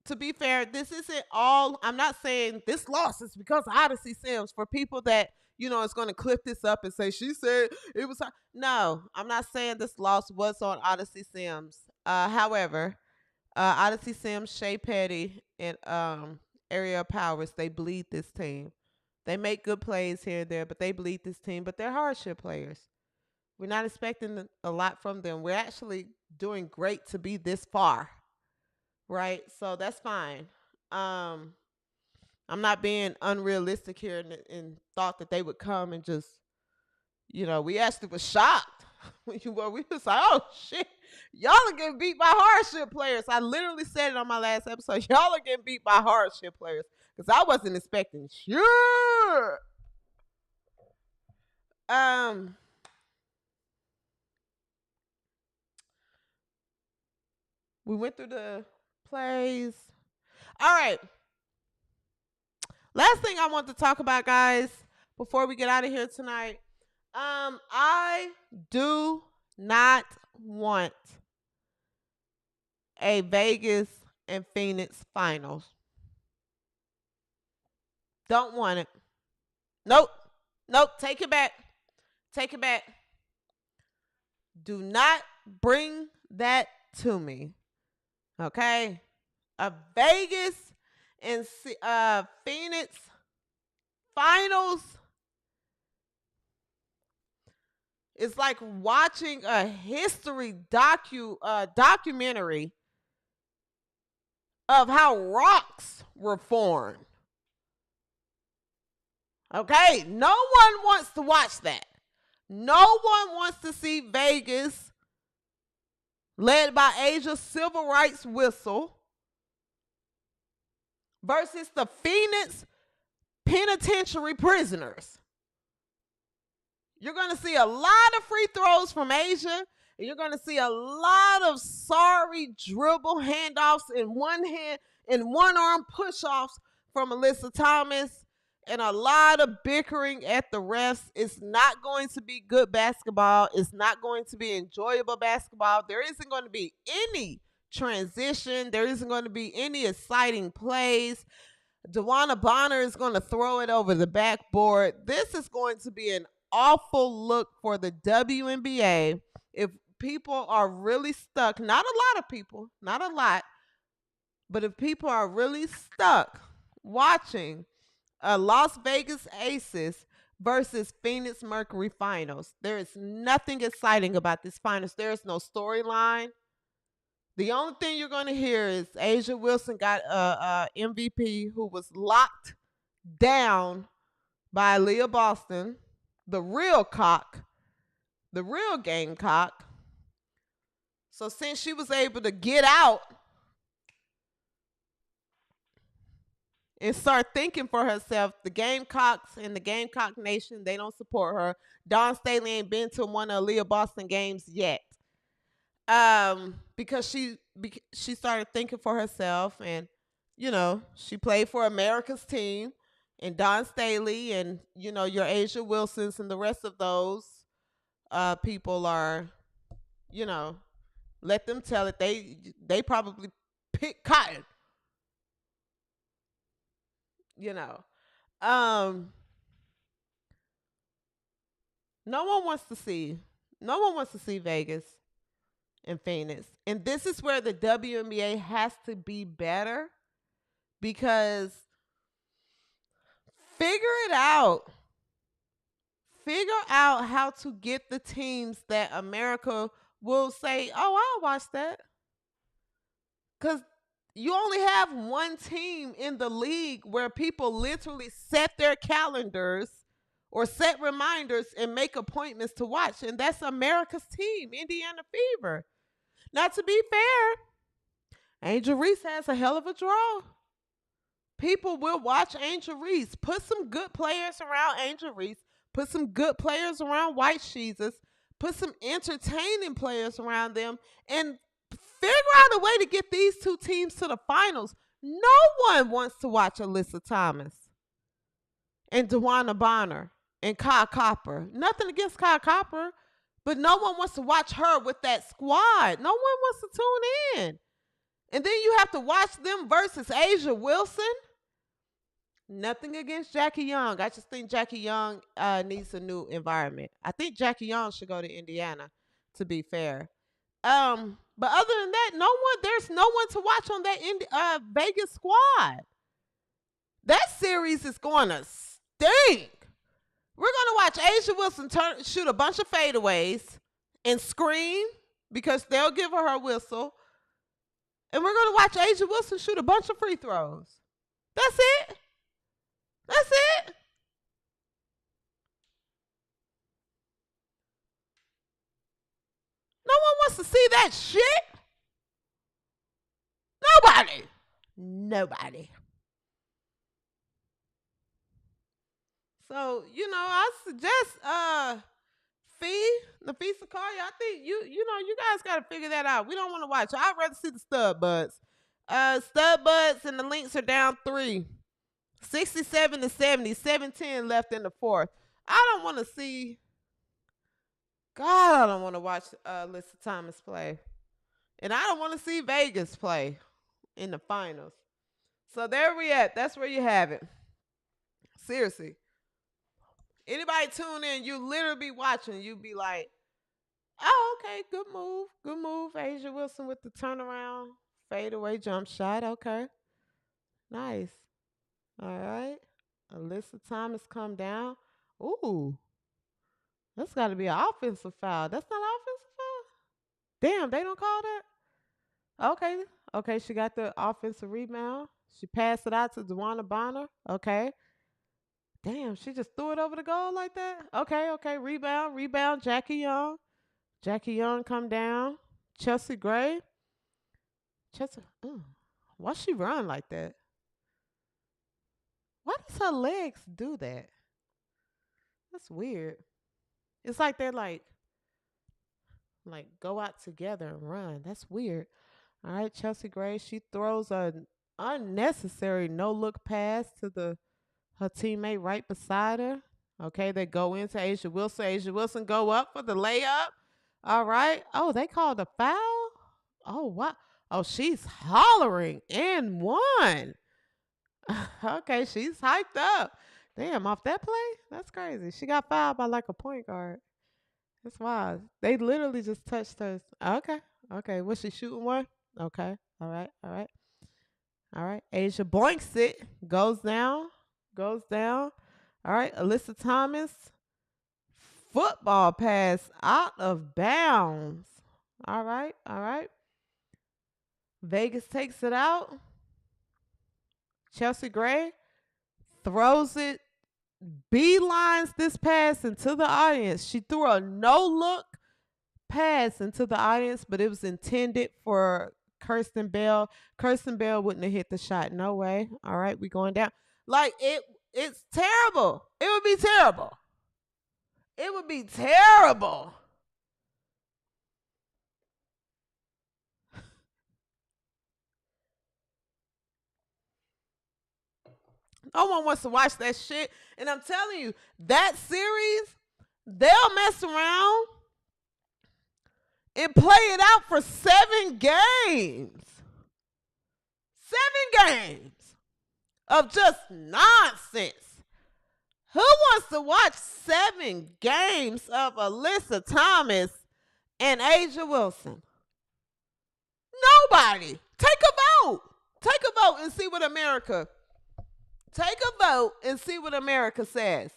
To be fair, this isn't all. I'm not saying this loss is because of Odyssey Sims. For people that, you know, is going to clip this up and say she said it was. No, I'm not saying this loss was on Odyssey Sims. However, Odyssey Sims, Shay Petty, and Ariel Powers, they bleed this team. They make good plays here and there, but they bleed this team. But they're hardship players. We're not expecting a lot from them. We're actually doing great to be this far. Right? So that's fine. I'm not being unrealistic here and thought that they would come and just, you know, we actually was shocked. We was like, oh, shit. Y'all are getting beat by hardship players. I literally said it on my last episode. Y'all are getting beat by hardship players because I wasn't expecting sure. Um, we went through the plays. All right. Last thing I want to talk about, guys, before we get out of here tonight. I do not want a Vegas and Phoenix finals. Don't want it. Nope. Nope. Take it back. Take it back. Do not bring that to me. Okay? A Vegas and Phoenix finals is like watching a history documentary of how rocks were formed. Okay? No one wants to watch that. No one wants to see Vegas led by Asia's civil rights whistle versus the Phoenix Penitentiary prisoners. You're going to see a lot of free throws from Asia. And you're going to see a lot of sorry dribble handoffs in one hand and one arm push-offs from Alyssa Thomas, and a lot of bickering at the refs. It's not going to be good basketball. It's not going to be enjoyable basketball. There isn't going to be any transition. There isn't going to be any exciting plays. DeWanna Bonner is going to throw it over the backboard. This is going to be an awful look for the WNBA if people are really stuck. Not a lot of people, not a lot, but if people are really stuck watching Las Vegas Aces versus Phoenix Mercury finals. There is nothing exciting about this finals. There is no storyline. The only thing you're going to hear is Asia Wilson got a MVP who was locked down by Aaliyah Boston, the real cock, the real gamecock. So since she was able to get out and start thinking for herself, the Gamecocks and the Gamecock Nation, they don't support her. Dawn Staley ain't been to one of Aaliyah Boston games yet. Because she started thinking for herself, and you know, she played for America's team, and Dawn Staley and you know, your Asia Wilsons and the rest of those people are, you know, let them tell it. They probably pick cotton. You know, no one wants to see Vegas and Phoenix. And this is where the WNBA has to be better, because figure out how to get the teams that America will say, oh, I'll watch that. Because you only have one team in the league where people literally set their calendars or set reminders and make appointments to watch, and that's America's team, Indiana Fever. Now, to be fair, Angel Reese has a hell of a draw. People will watch Angel Reese. Put some good players around Angel Reese. Put some good players around White Sheezes. Put some entertaining players around them, and figure out a way to get these two teams to the finals. No one wants to watch Alyssa Thomas and DeWanna Bonner and Kyle Copper. Nothing against Kyle Copper, but no one wants to watch her with that squad. No one wants to tune in. And then you have to watch them versus Asia Wilson. Nothing against Jackie Young. I just think Jackie Young needs a new environment. I think Jackie Young should go to Indiana, to be fair. But other than that, there's no one to watch on that Vegas squad. That series is going to stink. We're going to watch Asia Wilson shoot a bunch of fadeaways and scream because they'll give her whistle. And we're going to watch Asia Wilson shoot a bunch of free throws. That's it. That's it. No one wants to see that shit. Nobody. So, I suggest Nafisa Kari. I think you guys gotta figure that out. We don't want to watch. I'd rather see the stud buds. Stud buds and the Lynx are down 3. 67-70, 7-10 left in the fourth. I don't want to see. God, I don't want to watch Alyssa Thomas play. And I don't want to see Vegas play in the finals. So there we at. That's where you have it. Seriously. Anybody tune in, you literally be watching. You be like, oh, okay, good move. Good move. Asia Wilson with the turnaround. Fadeaway jump shot. Okay. Nice. All right. Alyssa Thomas come down. Ooh. That's got to be an offensive foul. That's not an offensive foul? Damn, they don't call that? Okay. Okay, she got the offensive rebound. She passed it out to Dewana Bonner. Okay. Damn, she just threw it over the goal like that? Okay. Rebound. Jackie Young. Jackie Young come down. Chelsea Gray. Why she run like that? Why does her legs do that? That's weird. It's like they're like go out together and run. That's weird. All right, Chelsea Gray, she throws an unnecessary no-look pass to her teammate right beside her. Okay, they go into Asia Wilson. Asia Wilson go up for the layup. All right. Oh, they called a foul? Oh, wow. Oh, she's hollering and one. Okay, she's hyped up. Damn, off that play? That's crazy. She got fouled by like a point guard. That's wild. They literally just touched her. Okay. Was she shooting one? Okay. All right. Asia boinks it. Goes down. All right. Alyssa Thomas. Football pass out of bounds. All right. Vegas takes it out. Chelsea Gray throws it, beelines this pass into the audience. She threw a no-look pass into the audience, but it was intended for Kirsten Bell. Kirsten Bell wouldn't have hit the shot. No way. All right, we going down. Like, it's terrible. It would be terrible. No one wants to watch that shit. And I'm telling you, that series, they'll mess around and play it out for 7 games. 7 games of just nonsense. Who wants to watch 7 games of Alyssa Thomas and Asia Wilson? Nobody. Take a vote and see what America says.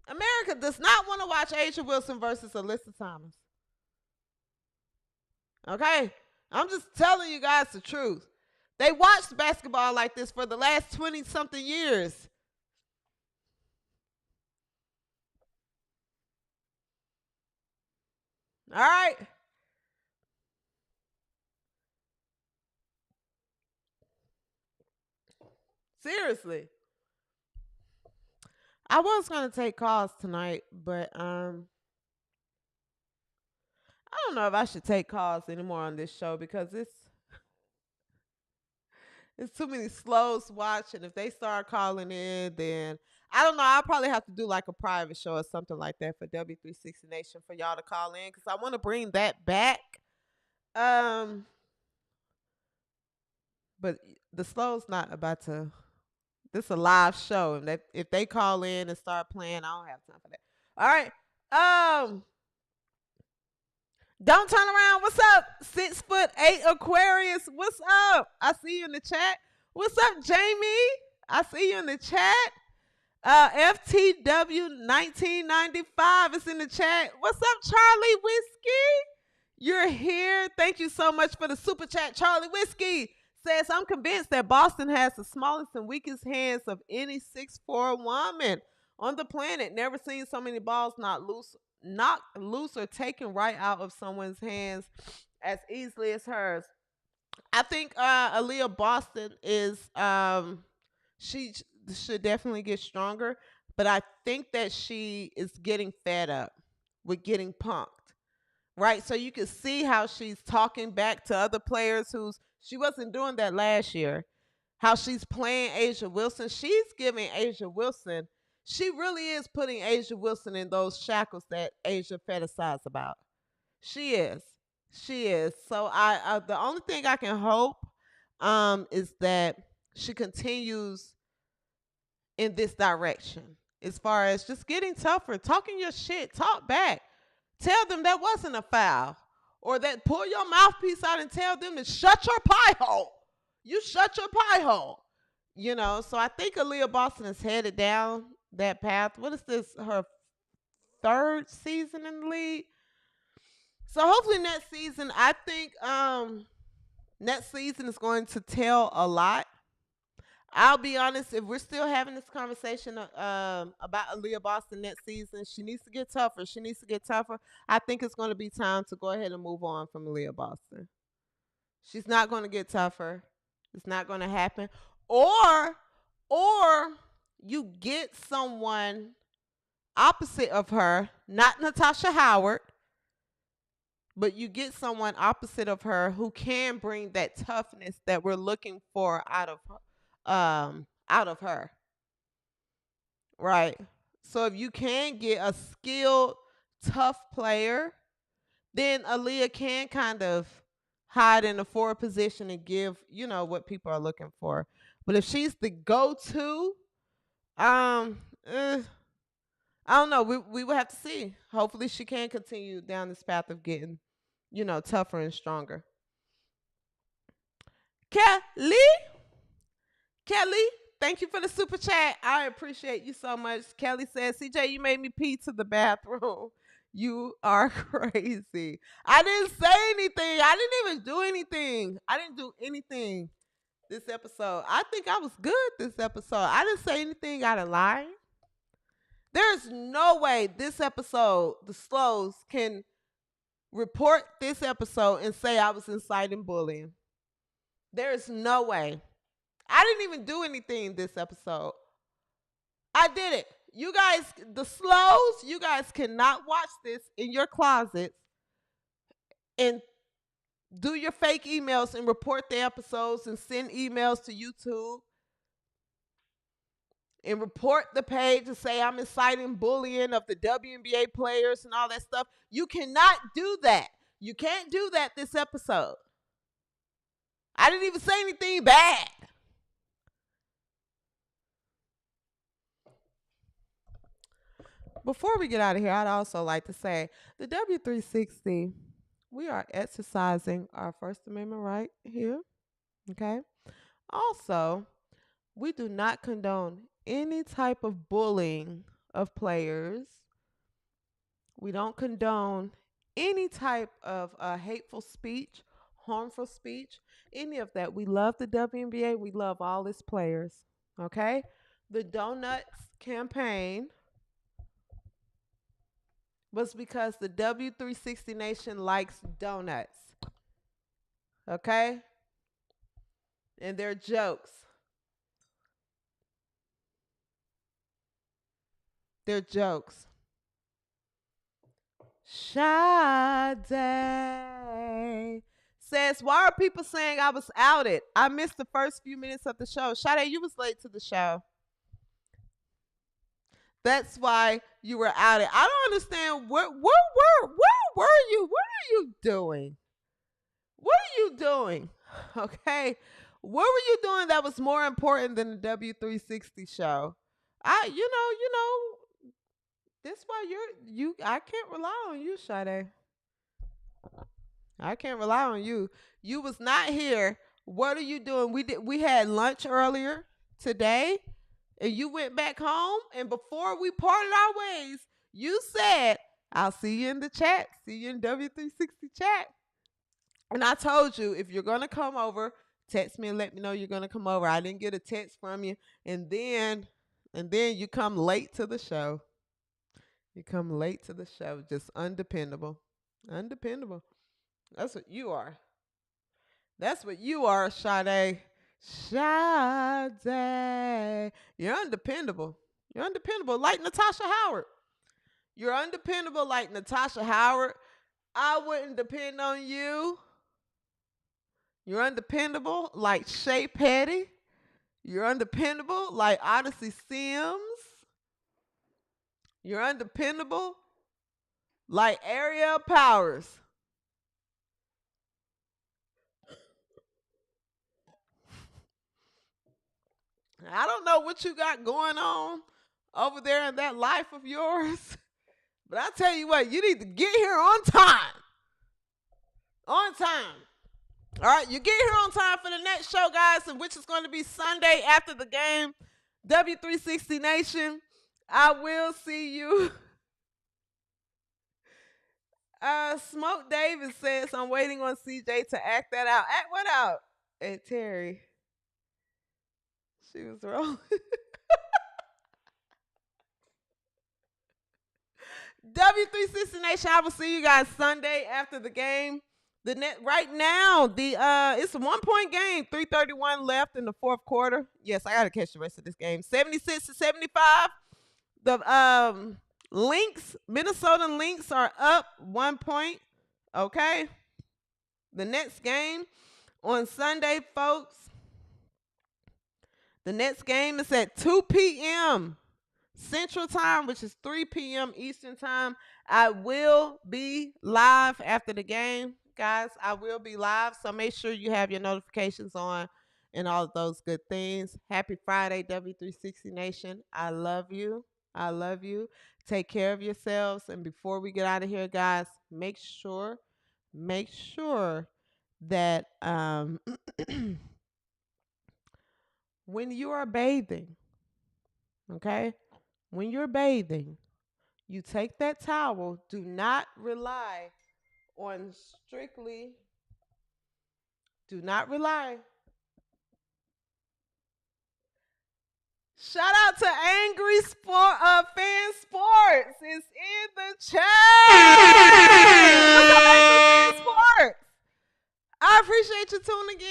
America does not want to watch Asia Wilson versus Alyssa Thomas. Okay? I'm just telling you guys the truth. They watched basketball like this for the last 20-something years. All right? Seriously. I was going to take calls tonight, but I don't know if I should take calls anymore on this show because it's too many slows to watch, and if they start calling in, then I don't know. I'll probably have to do like a private show or something like that for W360 Nation for y'all to call in because I want to bring that back. But the slow's not about to. This is a live show, and if they call in and start playing, I don't have time for that. All right. Don't turn around. What's up? 6'8" Aquarius. What's up? I see you in the chat. What's up, Jamie? I see you in the chat. FTW 1995 is in the chat. What's up, Charlie Whiskey? You're here. Thank you so much for the super chat. Charlie Whiskey says, I'm convinced that Boston has the smallest and weakest hands of any 6'4" woman on the planet. Never seen so many balls knocked loose or taken right out of someone's hands as easily as hers. I think Aaliyah Boston is She should definitely get stronger, but I think that she is getting fed up with getting punked. Right? So you can see how she's talking back to other players who's she wasn't doing that last year. How she's playing Asia Wilson. She's giving Asia Wilson. She really is putting Asia Wilson in those shackles that Asia fantasizes about. She is. She is. So I the only thing I can hope is that she continues in this direction as far as just getting tougher, talking your shit, talk back. Tell them that wasn't a foul. Or that pull your mouthpiece out and tell them to shut your pie hole. You shut your pie hole. So I think Aaliyah Boston is headed down that path. What is this? Her third season in the league? So hopefully next season, I think next season is going to tell a lot. I'll be honest, if we're still having this conversation about Aaliyah Boston next season, she needs to get tougher. She needs to get tougher. I think it's going to be time to go ahead and move on from Aaliyah Boston. She's not going to get tougher. It's not going to happen. Or you get someone opposite of her, not Natasha Howard, but you get someone opposite of her who can bring that toughness that we're looking for out of her. Right? So if you can get a skilled, tough player, then Aaliyah can kind of hide in the forward position and give, what people are looking for. But if she's the go-to, I don't know. We will have to see. Hopefully she can continue down this path of getting, tougher and stronger. Kelly, thank you for the super chat. I appreciate you so much. Kelly says, CJ, you made me pee to the bathroom. You are crazy. I didn't say anything. I didn't even do anything. I didn't do anything this episode. I think I was good this episode. I didn't say anything out of line. There's no way this episode, the Slows, can report this episode and say I was inciting bullying. There's no way. I didn't even do anything this episode. I did it. You guys, the Slows, you guys cannot watch this in your closets and do your fake emails and report the episodes and send emails to YouTube and report the page and say I'm inciting bullying of the WNBA players and all that stuff. You cannot do that. You can't do that this episode. I didn't even say anything bad. Before we get out of here, I'd also like to say the W360, we are exercising our First Amendment right here. Okay. Also, we do not condone any type of bullying of players. We don't condone any type of hateful speech, harmful speech, any of that. We love the WNBA. We love all its players. Okay. The Donuts campaign was because the W360 Nation likes donuts. Okay? And they're jokes. They're jokes. Sade says, why are people saying I was outed? I missed the first few minutes of the show. Sade, you was late to the show. That's why you were outed. I don't understand. Where were you? What are you doing? What are you doing? Okay. What were you doing that was more important than the W360 show? That's why I can't rely on you, Sade. I can't rely on you. You was not here. What are you doing? We had lunch earlier today. And you went back home, and before we parted our ways, you said, I'll see you in the chat. See you in W360 chat. And I told you, if you're going to come over, text me and let me know you're going to come over. I didn't get a text from you. And then you come late to the show. You come late to the show. Just undependable. Undependable. That's what you are. That's what you are, Sade. Sade. You're undependable. You're undependable like Natasha Howard. You're undependable like Natasha Howard. I wouldn't depend on you. You're undependable like Shea Petty. You're undependable like Odyssey Sims. You're undependable like Ariel Powers. I don't know what you got going on over there in that life of yours, but I tell you what, you need to get here on time. On time. All right, you get here on time for the next show, guys, which is going to be Sunday after the game. W360 Nation, I will see you. Smoke Davis says, I'm waiting on CJ to act that out. Act what out? And Terry. She was wrong. W360 Nation, I will see you guys Sunday after the game. Right now, it's a 1-point game. 3:31 left in the fourth quarter. Yes, I gotta catch the rest of this game. 76-75. The Minnesota Lynx are up 1 point. Okay. The next game on Sunday, folks. The next game is at 2 p.m. Central Time, which is 3 p.m. Eastern Time. I will be live after the game, guys. I will be live, so make sure you have your notifications on and all of those good things. Happy Friday, W360 Nation. I love you. I love you. Take care of yourselves. And before we get out of here, guys, make sure that when you are bathing, okay? When you're bathing, you take that towel. Do not rely on do not rely. Shout out to Angry Fan Sports is in the chat. What's up, Angry Fan Sports? I appreciate you tuning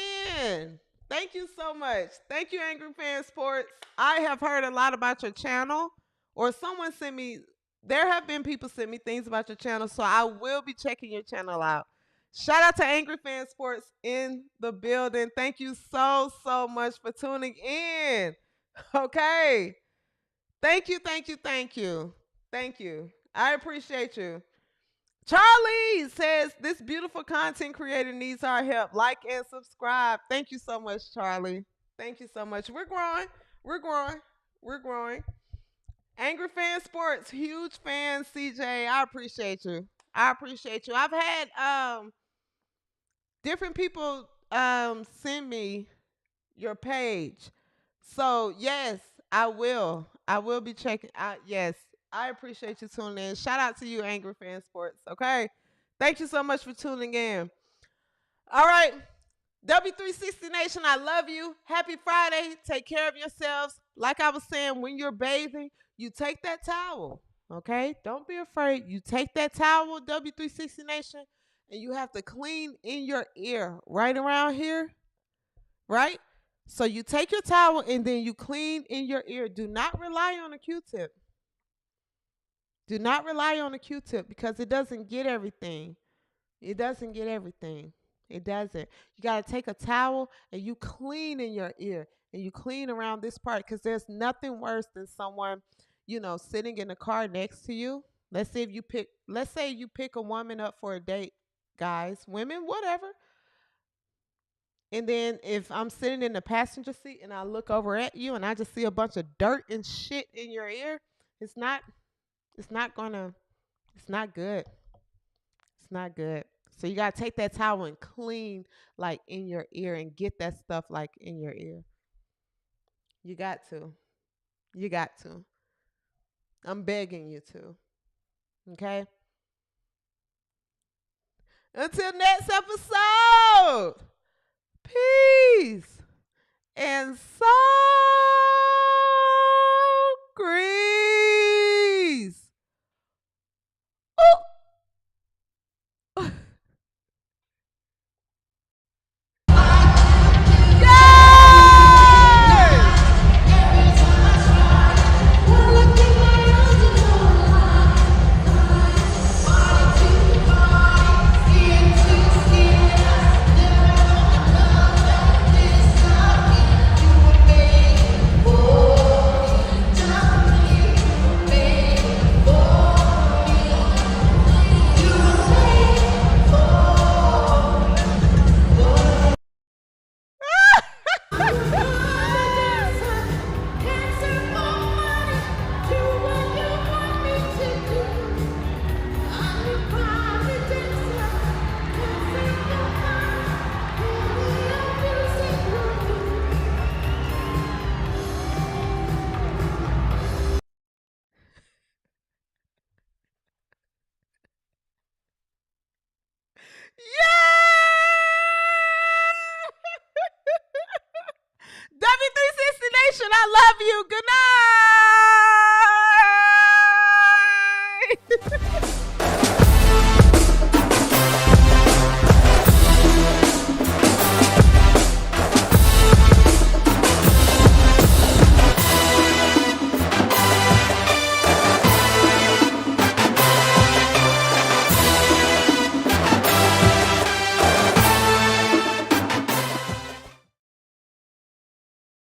in. Thank you so much. Thank you, Angry Fan Sports. I have heard a lot about your channel, or someone sent me, there have been people send me things about your channel, so I will be checking your channel out. Shout out to Angry Fan Sports in the building. Thank you so much for tuning in. Okay. Thank you. I appreciate you. Charlie says, this beautiful content creator needs our help. Like and subscribe. Thank you so much, Charlie. Thank you so much. We're growing. Angry Fan Sports, huge fan, CJ. I appreciate you. I've had different people send me your page. So, yes, I will be checking out. Yes, I appreciate you tuning in. Shout out to you, Angry Fan Sports. Okay. Thank you so much for tuning in. All right. W360 Nation, I love you. Happy Friday. Take care of yourselves. Like I was saying, when you're bathing, you take that towel. Okay. Don't be afraid. You take that towel, W360 Nation, and you have to clean in your ear right around here. Right? So you take your towel and then you clean in your ear. Do not rely on a Q-tip. Do not rely on a Q-tip because it doesn't get everything. It doesn't. You got to take a towel and you clean in your ear and you clean around this part because there's nothing worse than someone, sitting in the car next to you. Let's say you pick a woman up for a date, guys, women, whatever. And then if I'm sitting in the passenger seat and I look over at you and I just see a bunch of dirt and shit in your ear, it's not good. It's not good. So you got to take that towel and clean like in your ear and get that stuff like in your ear. You got to. I'm begging you to. Okay? Until next episode. Peace and so grease. Oh. Yeah! W360 Nation, I love you. Good night.